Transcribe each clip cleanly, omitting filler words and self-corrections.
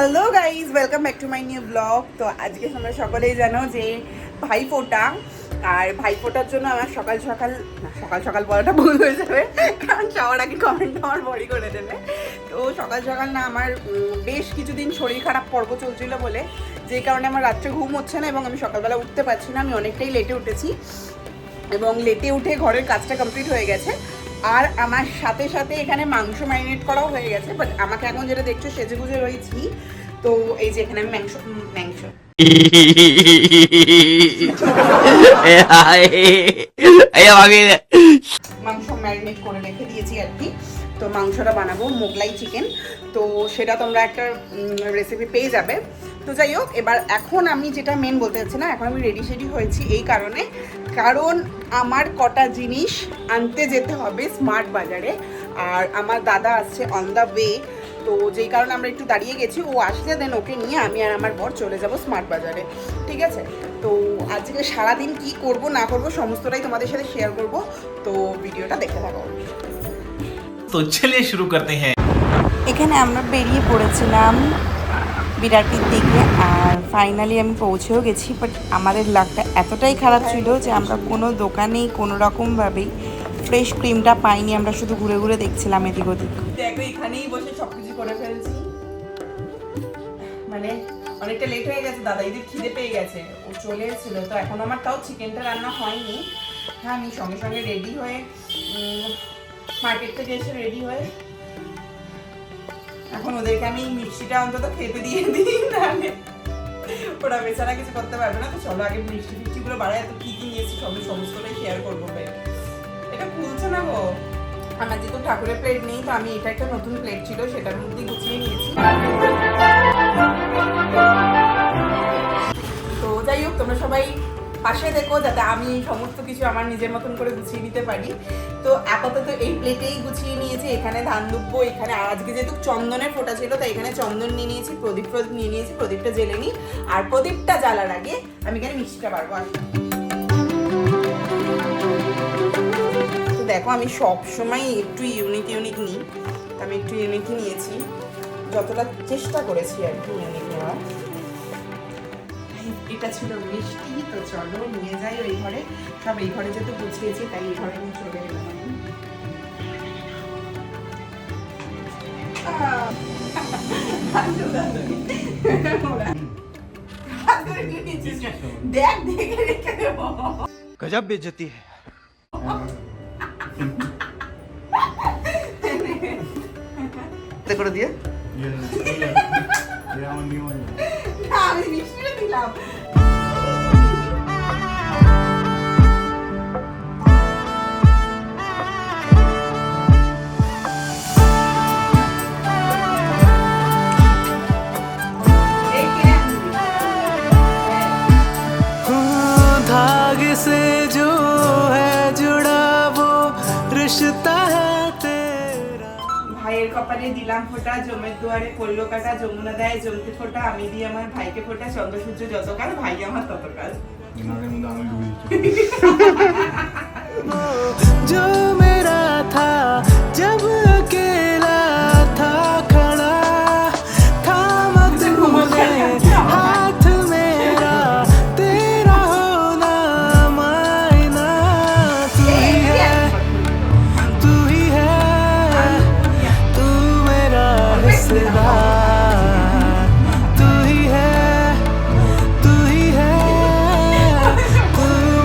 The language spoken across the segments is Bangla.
Hello guys, welcome back to my new blog. তো আজকে তোমরা সকলেই জানো যে ভাইফোঁটা, আর ভাইফোঁটার জন্য আমার সকাল সকাল বলাটা ভুল হয়ে যাবে, কারণ যাওয়ার আগে কমেন্ট আমার বড়ি করে দেবে। তো সকাল সকাল না, আমার বেশ কিছুদিন শরীর খারাপ পর্ব চলছিল বলে, যে কারণে আমার রাত্রে ঘুম হচ্ছে না এবং আমি সকালবেলা উঠতে পারছি না। আমি অনেকটাই লেটে উঠেছি এবং লেটে উঠে ঘরের কাজটা কমপ্লিট হয়ে গেছে। আর আমার সাথে সাথে এখানে মাংস ম্যারিনেট করাও হয়ে গেছে, বাট আমাকে এখন যেটা দেখছো সেজে গুজে রয়েছি। তো এই যে এখানে আমি মাংস ম্যারিনেট করে রেখে দিয়েছি আর কি। তো মাংসটা বানাবো মোগলাই চিকেন, তো সেটা তোমরা একটা রেসিপি পেয়ে যাবে। তো যাই হোক, এবার এখন আমি যেটা মেন বলতে চাচ্ছি না, এখন আমি রেডি হয়েছি এই কারণে, কারণ আমার কটা জিনিস আনতে যেতে হবে স্মার্ট বাজারে, আর আমার দাদা আসছে অন দ্য ওয়ে। তো যেই কারণে আমরা একটু দাঁড়িয়ে গেছি, ও আসলে দেন ওকে নিয়ে আমি আর আমার বর চলে যাব স্মার্ট বাজারে, ঠিক আছে? তো আজকে সারাদিন কি করব না করব সমস্তটাই তোমাদের সাথে শেয়ার করব, তো ভিডিওটা দেখতে থাকো। তো চলিয়ে শুরু করতে হ্যাঁ। এখানে আমরা বেরিয়ে পড়েছিলাম বিরাটির দিকে, আর ফাইনালি আমি পৌঁছেও গেছি। বাট আমাদের লাকটা এতটাই খারাপ ছিল যে আমরা কোনো দোকানেই কোনো রকমভাবেই ফ্রেশ ক্রিমটা পাইনি। আমরা শুধু ঘুরে ঘুরে দেখছিলাম এদিক ওদিক। দেখো এখানেই বসে সবকিছু করে ফেলছি, মানে অনেকটা লেট হয়ে গেছে, দাদা ঈদের খিদে পেয়ে গেছে, ও চলে এসেছিল। তো এখন আমার তাও চিকেনটা রান্না হয়নি। হ্যাঁ, আমি সঙ্গে সঙ্গে রেডি হয়ে মার্কেট থেকে এসে রেডি হয়ে এখন ওদেরকে আমি মিষ্টিটা অন্তত খেতে দিয়ে দিই, নাহলে ওরা বেচারা কিছু করতে পারবে না। তো চলো আগে মিষ্টিগুলো বাড়ায়, তো কি কি নিয়েছি সমস্তটাই শেয়ার করবো। এটা খুলছে না গো, আমার যেহেতু ঠাকুরের প্লেট নেই, তো আমি এটা একটা নতুন প্লেট ছিল সেটার মধ্যে গুছিয়ে নিয়েছি। তো যাই হোক, তোমরা সবাই পাশে দেখো যাতে আমি সমস্ত কিছু আমার নিজের মতন করে গুছিয়ে নিতে পারি। তো আপাতত এই প্লেটেই গুছিয়ে নিয়েছি। এখানে ধান দুব্বো, এখানে আর আজকে যেহেতু চন্দনের ফোঁটা ছিল তাই এখানে চন্দন নিয়ে নিয়েছি, প্রদীপ নিয়ে নিয়েছি, প্রদীপটা জ্বেলে নিই। আর প্রদীপটা জ্বালার আগে আমি এখানে মিষ্টিটা পারবো। তো দেখো, আমি সব সময় একটু ইউনিক নিই, আমি একটু ইউনিকই নিয়েছি, যতটা চেষ্টা করেছি আর কি ইউনিক নেওয়ার। এটা ছিল মিষ্টি, তো চলো নিয়ে যাই ওই ঘরে। সব এই ঘরে যেহেতু গুছিয়েছি তাই এই ঘরে নিয়ে চলে গেলাম। দেখ দেখে রেখে দেবো। गजब बेइज्जती है। করে দিয়ে আমি মিষ্টিটা দিলাম। धागे से जो है जुड़ा वो रिश्ता है तेरा। ভাইয়ের কপালে দিলাম ফোঁটা, জমের দুয়ারে পড়লো কাটা, যমুনা দেয় জমতে ফোঁটা, আমি দিই আমার ভাইকে ফোঁটা, চন্দ্র সূর্য যতকাল ভাই আমার ততকাল। जो मेरा था जब अकेला था खड़ा, थामा तूने हाथ मेरा, तेरा होना मायना। तू ही है तू मेरा हिस्सेदार, तू ही है तू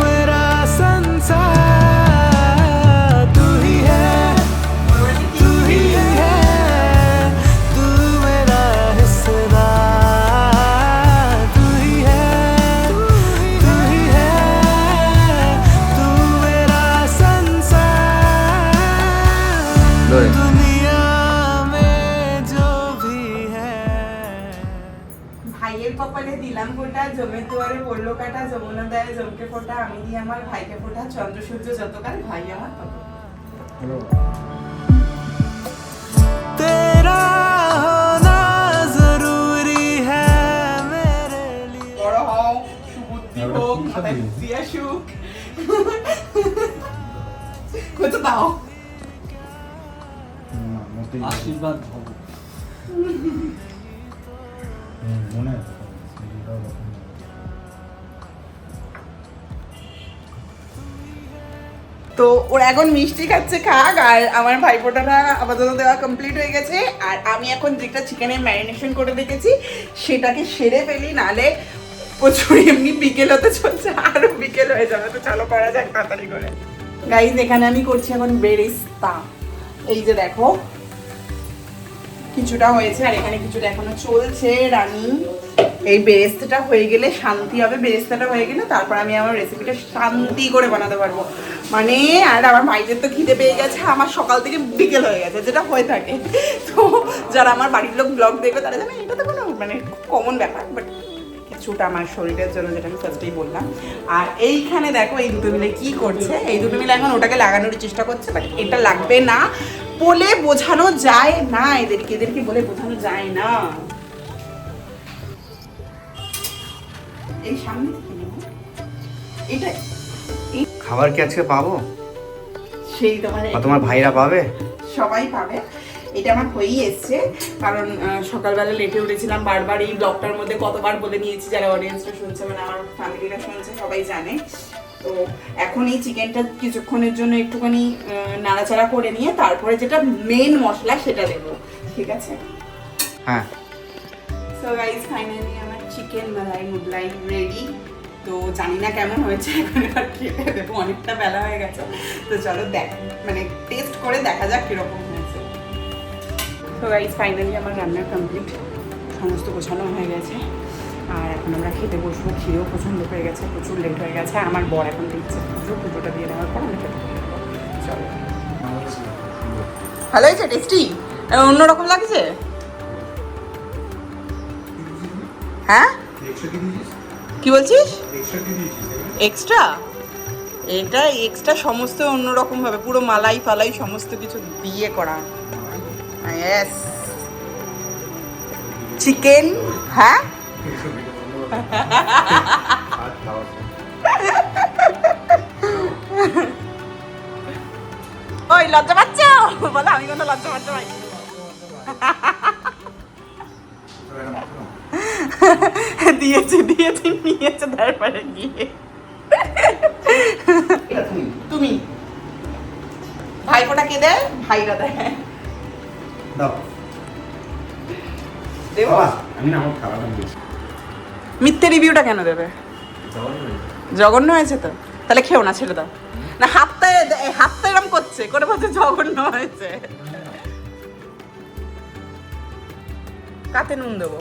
मेरा संसार, तू ही है तू मेरा हिस्सेदार, तू ही है तू मेरा संसार, दुनिया में जो भी है। ভাইয়ের কপালে দিলাম ফোঁটা, জমের দুয়ারে পড়লো কাটা, যমুনা দেয় জমকে ফোঁটা, আমি দিই আমার ভাইকে ফোঁটা, চন্দ্র সূর্য যতকাল ভাই আমার ততকাল। तेरा होना जरूरी है मेरे लिए। বড় হও, সুবুদ্ধি হোক, মাথায় বুদ্ধি আসুক, কত দাও আশীর্বাদ তো ওরা এখন মিষ্টি খাচ্ছে, খাক। আর আমার ভাইফোঁটাটা আপাতত দেওয়া কমপ্লিট হয়ে গেছে। আর আমি এখন যেটা চিকেনের ম্যারিনেশন করে রেখেছি সেটাকে সেরে ফেলি, নালে প্রচুর এমনি বিকেল হতে চলছে, আরো বিকেল হয়ে যাবে। তো চলো করা যাক তাড়াতাড়ি করে। গাইজ এখানে আমি করছি এখন বেরেস্তা। এই যে দেখো কিছুটা হয়েছে আর এখানে কিছুটা এখনো চলছে রানি। এই বেরেস্তাটা হয়ে গেলে শান্তি হবে। বেরেস্তাটা হয়ে গেলে তারপর আমি আমার রেসিপিটা শান্তি করে বানাতে পারবো। মানে আর আমার ভাইদের তো খিদে পেয়ে গেছে, আমার সকাল থেকে বিকেল হয়ে গেছে, যেটা হয়ে থাকে। তো যারা আমার বাড়ির লোক ব্লগ দেখবে তারা জানে এটা তো কোনো মানে কমন ব্যাপার, বাট কিছুটা আমার শরীরের জন্য, যেটা আমি ফার্স্টেই বললাম। আর এইখানে দেখো এই দুটো মিলে কি করছে, এই দুটো মিলে এখন ওটাকে লাগানোর চেষ্টা করছে, বাট এটা লাগবে না বলে বোঝানো যায় না, এদেরকে বলে বোঝানো যায় না। এই সামনে থেকে নেব এটা, খাবার কি আজকে পাবো? সেই তোমার ভাইরা পাবে? সবাই পাবে। এটা আমার হয়েই এসছে, কারণ সকালবেলা লেটে উঠেছিলাম। বারবার এই ব্লগটার মধ্যে কতবার বলে নিয়েছি, যারা অডিয়েন্সরা শুনছে মানে আমার ফ্যামিলিরা শুনছে সবাই জানে। তো এখন এই চিকেনটা কিছুক্ষণের জন্য একটুখানি নাড়াচাড়া করে নিয়ে তারপরে যেটা মেন মশলা সেটা দেবো, ঠিক আছে? হ্যাঁ। সো গাইস ফাইনালি আমার চিকেন মালাই মুগলাই রেডি। তো জানি না কেমন হয়েছে, এখন এবার খেতে দেবো, অনেকটা বেলা হয়ে গেছে। তো চলো মানে টেস্ট করে দেখা যাক কিরকম হয়েছে। তো গাইস ফাইনালি আমার রান্না কমপ্লিট, সমস্ত গোছানো হয়ে গেছে। আর এখন আমরা খেতে বসবো। খিদেও পছন্দ হয়ে গেছে, প্রচুর লেট হয়ে গেছে। আমার বর এখন দিচ্ছে পুজোটা দিয়ে দেওয়ার পর আমি খেতে বসবো। চলো। ভালো হয়েছে? টেস্টি? অন্যরকম লাগছে? হ্যাঁ কি বলছিস? এক্সট্রা? এটা এক্সট্রা সমস্ত অন্যরকম ভাবে, পুরো মালাই ফালাই সমস্ত কিছু দিয়ে করা। Yes chicken. হ্যাঁ ওই লজ্জা পাচ্ছ বলো? আমি কোনো লজ্জা পাচ্ছ ভাই? দিয়েছি নিয়েছে তারপরে গিয়ে তুমি ভাইফোঁটা কে দেয়? ভাইরা দেয়। মিথ্যে রিভিউটা কেন দেবে? জঘন্য হয়েছে তো তাহলে খেও না, ছেড়ে দাও না। হাতটা এরম করছে, করে বলছে জঘন্য হয়েছে। কাতে নুন দেবো?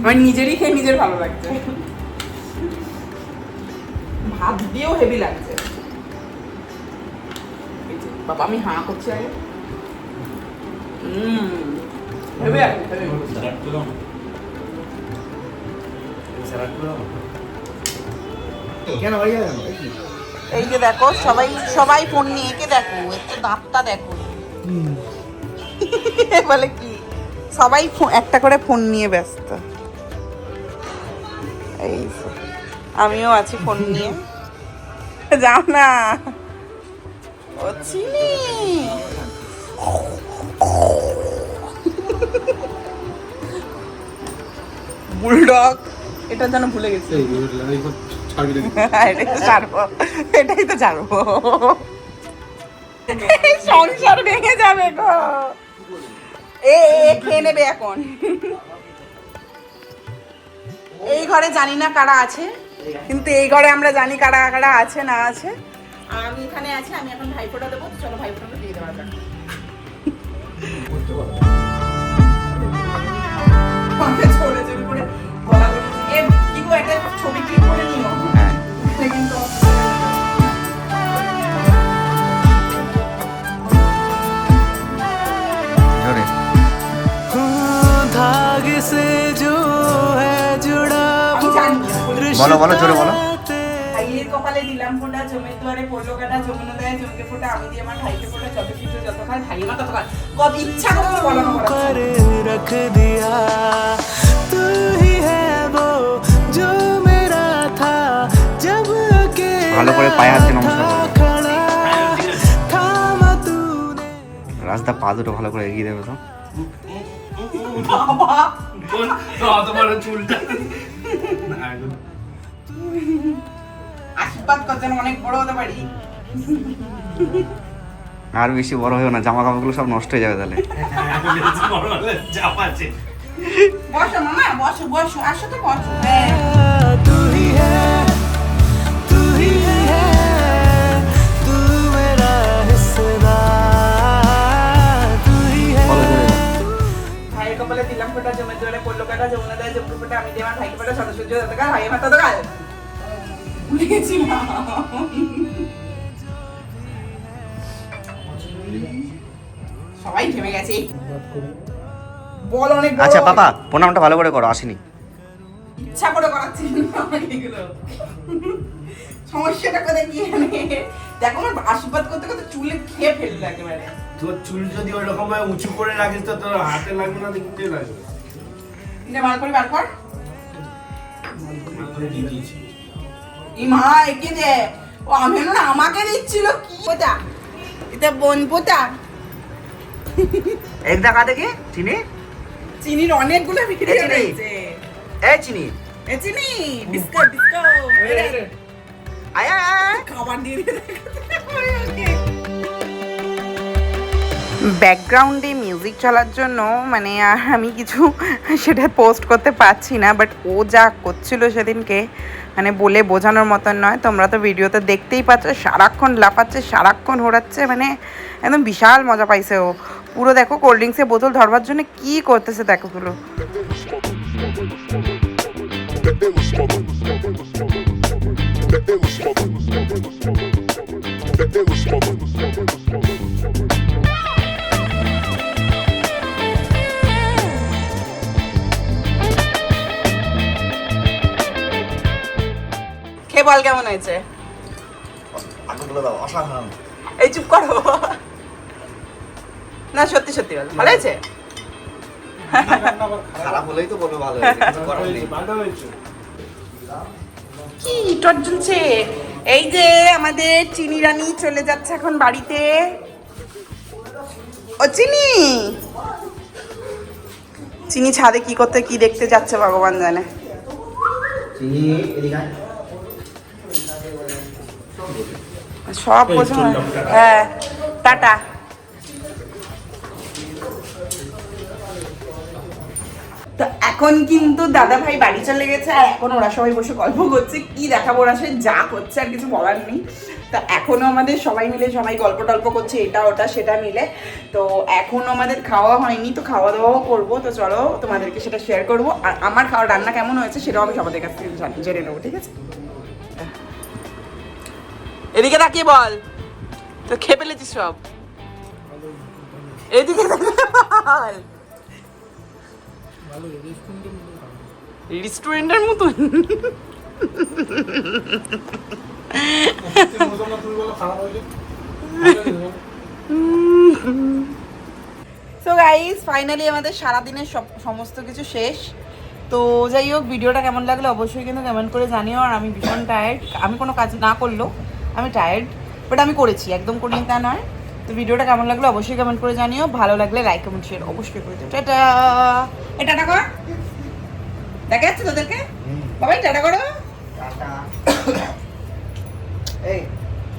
আমার নিজেরই খেয়ে নিজের ভালো লাগছে, ভাত দিয়েও হেভি লাগছে। বাবা আমি হাঁ করছি আগে। এই যে দেখো সবাই ফোন নিয়ে, একে দেখো একটু দাঁতটা দেখো। বলে কি সবাই একটা করে ফোন নিয়ে ব্যস্ত। এই আমিও আছি ফোন নিয়ে। যাও না ও চিনি। বুলডগ এটা যেন ভুলে গেছি। এটাই তো ছাড়বো, সংসার ভেঙে যাবে গো। এ খেয়ে নেবে এখন। এই ঘরে জানি না কারা আছে, কিন্তু এই ঘরে আমরা জানি কারা কারা আছে না আছে। আর আমি এখানে আছি, আমি এখন ভাইফোঁটা দেবো। চলো ভাইফোঁটা দিয়ে দেওয়া যাক। একটা ছবি ক্লিক করে নিও। কিন্তু धागे से जो है जुड़ा বলো বলো জোরে বলো। ভাইয়ের কপালে দিলাম ফোঁটা, জমের দুয়ারে পড়লো কাটা, যমুনা দেয় জমকে ফোঁটা, আমি দিয়ে আমার ভাইকে ফোঁটা, যত কিছু যত খাল ভাই আমার তত খাল। কত ইচ্ছা করতে বলো না कर रख दिया तू ही है वो जो मेरा था जब अकेला ভালো করে পায়ে হাত দিয়ে নমস্কার করো। खड़ा थामा तूने। রাস্তা পা দুটো ভালো করে এগিয়ে দেবে তো। বাবা আশীর্বাদ কর যেন অনেক বড় হতে পারি। আর বেশি বড় হয়েও না, জামা কাপড়গুলো সব নষ্ট হয়ে যাবে তাহলে। বসো মামা, বসো বসো, আসো তো বসো। तू ही है, तू ही है, तू मेरा हिस्सेदार, तू ही है। ভাইয়ের কপালে দিলাম ফোঁটা, জমে জলে পড়লো কাটা, যমুনা দেয় জমকে ফোঁটা, আমি দেওয়া ভাইকে ফোঁটা, সদস্য যতকাল ভাইয়ের মাথা তো কাল ভুলে গেছিলাম। সবাই থেমে গেছে। বল অনেক বড়। আচ্ছা পাপা, প্রণামটা ভালো করে করো, আসেনি। ইচ্ছা করে করাচ্ছি না আমাকে এগুলো। সমস্যাটা কোথায় কি জানে? দেখো আমার আশীর্বাদ করতে করতে চুলে খেয়ে ফেললো একেবারে। তোর চুল যদি ওই রকম ভাবে উঁচু করে রাখিস তো তোর হাতে লাগবে না, দেখতে লাগবে। এটা বার করে বার কর। দিয়ে দিয়েছি। ই মা একে দে। ও আমি না আমাকে দিচ্ছিল কি পোতা? এটা বোন পোতা। এক দেখা দেখি চিনি, চিনির অনেকগুলো বিক্রি এই হয়ে চিনি। গেছে। এই চিনি, এ চিনি বিস্কুট বিস্কুট আয় আয় আয়। খাবার দিয়ে দিয়ে ব্যাকগ্রাউন্ডে মিউজিক চলার জন্য মানে আর আমি কিছু সেটা পোস্ট করতে পারছি না, বাট ও যা করছিল সেদিনকে মানে বলে বোঝানোর মতন নয়। তোমরা তো ভিডিওতে দেখতেই পাচ্ছ, সারাক্ষণ লাফাচ্ছে, সারাক্ষণ হোড়াচ্ছে, মানে একদম বিশাল মজা পাইছে ও। পুরো দেখো কোল্ড ড্রিঙ্কসের বোতল ধরবার জন্য কি করতেছে দেখো গুলো। খেয়ে বল কেমন হয়েছে? এই চুপ করো না, সত্যি সত্যি বল ভালো হয়েছে। খারাপ হলেই তো বলবো ভালো হয়েছে, কিছু করার নেই। ভালো হয়েছে। কি টট জ্বলছে। এই যে আমাদের চিনি রানী চলে যাচ্ছে এখন বাড়িতে। ও চিনি, চিনি ছাদে কি করতে কি দেখতে যাচ্ছে ভগবান জানে। চিনি এদিকে আয়। সব বোঝা হ্যাঁ, টাটা। তো এখন কিন্তু দাদা ভাই বাড়ি চলে গেছে, আর এখন ওরা সবাই বসে গল্প করছে। কি দেখাবো, ওরা সবাই যা করছে আর কিছু বলার নেই। তো এখনো আমাদের সবাই মিলে সবাই গল্প টল্প করছে, এটা ওটা সেটা মিলে। তো এখনো আমাদের খাওয়া হয়নি, তো খাওয়া দাওয়াও করবো। তো চলো তোমাদেরকে সেটা শেয়ার করবো, আর আমার খাওয়া রান্না কেমন হয়েছে সেটাও আমি সবাদের কাছ থেকে জেনে নেবো, ঠিক আছে? এদিকে তাকিয়ে বল, তো খেয়ে ফেলেছিস সব? এদিকে তাকিয়ে বল। রেস্টুরেন্টের মতন। সো গাইস ফাইনালি আমাদের সারাদিনের সমস্ত কিছু শেষ। তো যাই হোক, ভিডিওটা কেমন লাগলো অবশ্যই কিন্তু কমেন্ট করে জানিও। আর আমি ভীষণ টায়ার্ড, আমি কোনো কাজ না করলেও আমি টায়ার্ড, বাট আমি করেছি, একদম করিনি তা নয়। তো ভিডিওটা কেমন লাগলো অবশ্যই কমেন্ট করে জানিও, ভালো লাগলে লাইক কমেন্ট শেয়ার অবশ্যই করে দিও। টাটা, এই টাটা কর, দেখা যাচ্ছে তোদেরকে বাবাই, টাটা করো। টাটা। এই